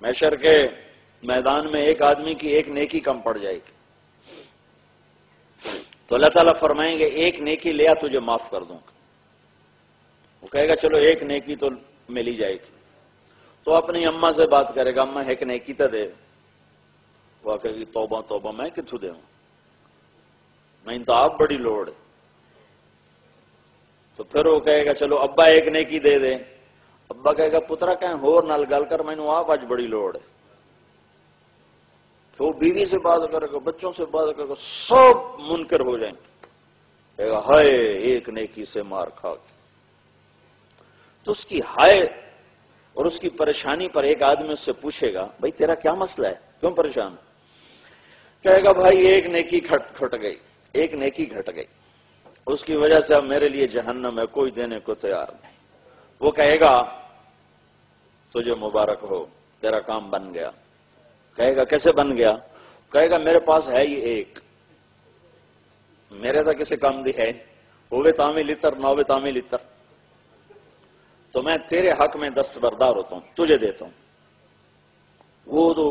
محشر کے میدان میں ایک آدمی کی ایک نیکی کم پڑ جائے گی، تو اللہ تعالیٰ فرمائیں گے ایک نیکی لیا تجھے معاف کر دوں گا۔ وہ کہے گا چلو ایک نیکی تو ملی جائے گی، تو اپنی اماں سے بات کرے گا، اماں ایک نیکی تو دے۔ وہ کہے گی توبہ توبہ میں کتھوں دے ہوں، میں تو آپ بڑی لوڑ ہے۔ تو پھر وہ کہے گا چلو ابا ایک نیکی دے دے۔ ابا کہے گا پترا کہیں ہور نال گل کر، میں نے آپ آج بڑی لوڑ ہے۔ تو بیوی سے بات کرے گا، بچوں سے بات کرے گا، سب منکر ہو جائیں گے۔ کہے گا ہائے ایک نیکی سے مار کھا گیا۔ تو اس کی ہائے اور اس کی پریشانی پر ایک آدمی اس سے پوچھے گا بھائی تیرا کیا مسئلہ ہے، کیوں پریشان؟ کہے گا بھائی ایک نیکی کھٹ گئی، ایک نیکی گھٹ گئی، اس کی وجہ سے اب میرے لیے جہنم ہے، کوئی دینے کو تیار نہیں۔ وہ کہے گا تجھے مبارک ہو، تیرا کام بن گیا۔ کہے گا کیسے بن گیا؟ کہے گا میرے پاس ہے ہی ایک، میرے تو کسی کام دی ہے، ہوئے تامی لتر نہ ہوئے تامی لتر، تو میں تیرے حق میں دستبردار ہوتا ہوں، تجھے دیتا ہوں۔ وہ تو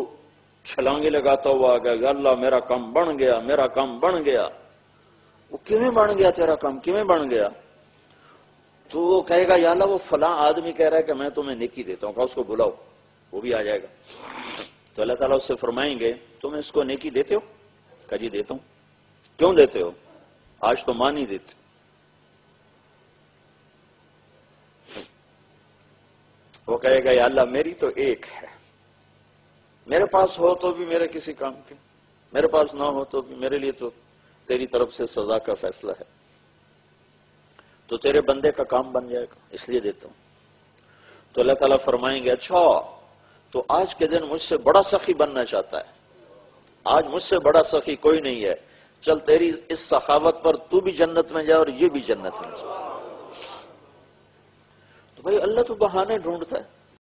چھلانگی لگاتا ہوا آگا کہ اللہ میرا کام بن گیا، میرا کام بن گیا۔ وہ کیویں بن گیا تیرا کام، کیویں بن گیا؟ تو وہ کہے گا یا اللہ وہ فلاں آدمی کہہ رہا ہے کہ میں تمہیں نیکی دیتا ہوں، کہا اس کو بلاؤ، وہ بھی آ جائے گا۔ تو اللہ تعالیٰ اس سے فرمائیں گے تم اس کو نیکی دیتے ہو؟ کہا جی دیتا ہوں۔ کیوں دیتے ہو؟ آج تو ماں نہیں دیتی۔ وہ کہے گا یا اللہ میری تو ایک ہے، میرے پاس ہو تو بھی میرے کسی کام کے، میرے پاس نہ ہو تو بھی میرے لیے تو تیری طرف سے سزا کا فیصلہ ہے، تو تیرے بندے کا کام بن جائے گا، اس لیے دیتا ہوں۔ تو اللہ تعالیٰ فرمائیں گے اچھا تو آج کے دن مجھ سے بڑا سخی بننا چاہتا ہے، آج مجھ سے بڑا سخی کوئی نہیں ہے، چل تیری اس سخاوت پر تو بھی جنت میں جائے اور یہ بھی جنت میں جائے۔ تو بھائی اللہ تو بہانے ڈھونڈتا ہے،